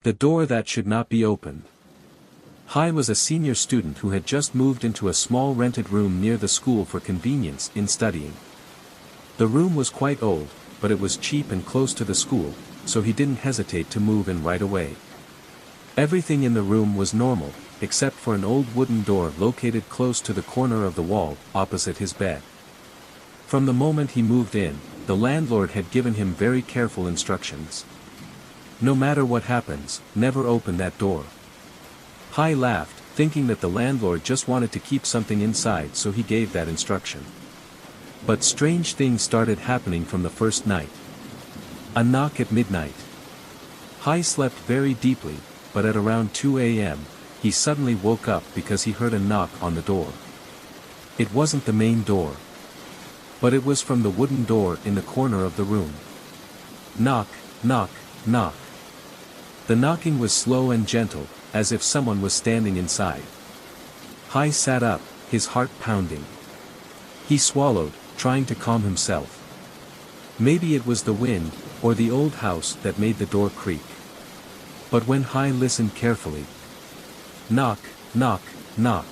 The door that should not be opened. Hai was a senior student who had just moved into a small rented room near the school for convenience in studying. The room was quite old, but it was cheap and close to the school, so he didn't hesitate to move in right away. Everything in the room was normal, except for an old wooden door located close to the corner of the wall, opposite his bed. From the moment he moved in, the landlord had given him very careful instructions. No matter what happens, never open that door. Hai laughed, thinking that the landlord just wanted to keep something inside, so he gave that instruction. But strange things started happening from the first night. A knock at midnight. Hai slept very deeply, but at around 2 a.m., he suddenly woke up because he heard a knock on the door. It wasn't the main door, but it was from the wooden door in the corner of the room. Knock, knock, knock. The knocking was slow and gentle, as if someone was standing inside. Hai sat up, his heart pounding. He swallowed, trying to calm himself. Maybe it was the wind, or the old house that made the door creak. But when Hai listened carefully, knock, knock, knock.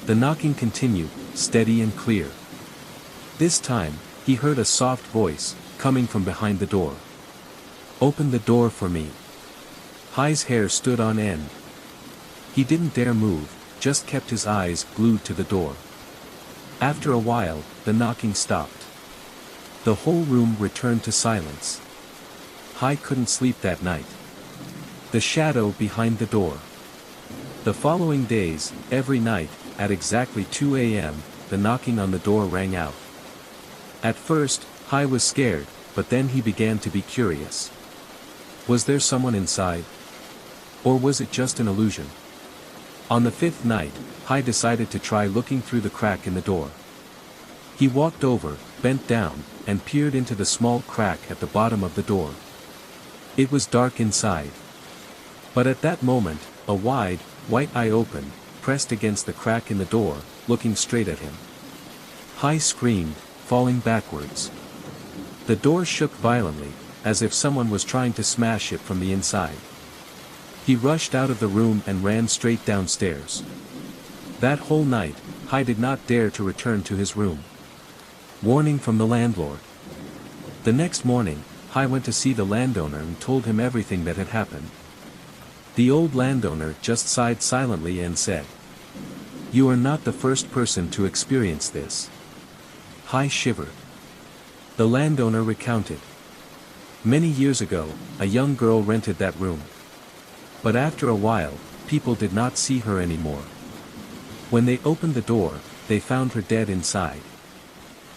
The knocking continued, steady and clear. This time, he heard a soft voice, coming from behind the door. Open the door for me. Hai's hair stood on end. He didn't dare move, just kept his eyes glued to the door. After a while, the knocking stopped. The whole room returned to silence. Hai couldn't sleep that night. The shadow behind the door. The following days, every night, at exactly 2 a.m., the knocking on the door rang out. At first, Hai was scared, but then he began to be curious. Was there someone inside? Or was it just an illusion? On the fifth night, Hai decided to try looking through the crack in the door. He walked over, bent down, and peered into the small crack at the bottom of the door. It was dark inside. But at that moment, a wide, white eye opened, pressed against the crack in the door, looking straight at him. Hai screamed, falling backwards. The door shook violently, as if someone was trying to smash it from the inside. He rushed out of the room and ran straight downstairs. That whole night, Hai did not dare to return to his room. Warning from the landlord. The next morning, Hai went to see the landowner and told him everything that had happened. The old landowner just sighed silently and said, "You are not the first person to experience this." Hai shivered. The landowner recounted. Many years ago, a young girl rented that room. But after a while, people did not see her anymore. When they opened the door, they found her dead inside.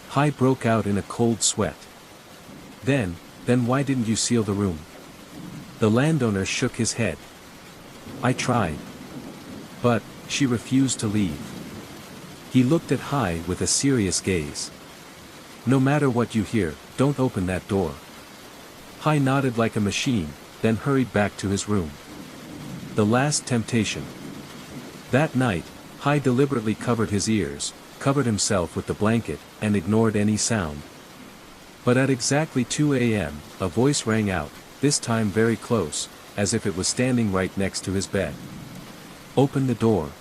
Hai broke out in a cold sweat. Then why didn't you seal the room?" The landowner shook his head. "I tried. But she refused to leave." He looked at Hai with a serious gaze. "No matter what you hear, don't open that door." Hai nodded like a machine, then hurried back to his room. The last temptation. That night, Hai deliberately covered his ears, covered himself with the blanket, and ignored any sound. But at exactly 2 a.m., a voice rang out, this time very close, as if it was standing right next to his bed. "Open the door.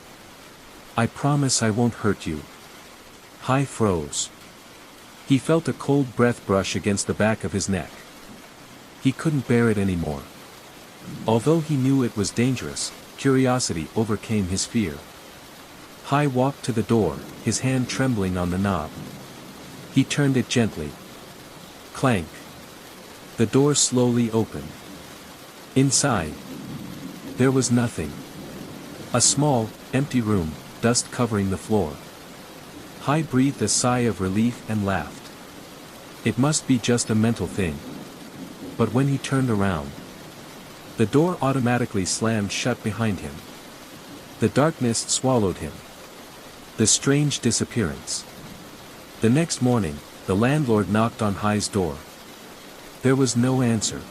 I promise I won't hurt you." Hai froze. He felt a cold breath brush against the back of his neck. He couldn't bear it anymore. Although he knew it was dangerous, curiosity overcame his fear. Hai walked to the door, his hand trembling on the knob. He turned it gently. Clank. The door slowly opened. Inside, there was nothing. A small, empty room, dust covering the floor. Hai breathed a sigh of relief and laughed. It must be just a mental thing. But when he turned around, the door automatically slammed shut behind him. The darkness swallowed him. The strange disappearance. The next morning, the landlord knocked on Hai's door. There was no answer.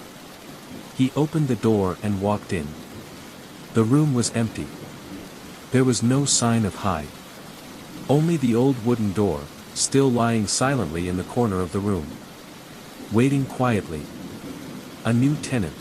He opened the door and walked in. The room was empty. There was no sign of Hai. Only the old wooden door, still lying silently in the corner of the room. Waiting quietly. A new tenant.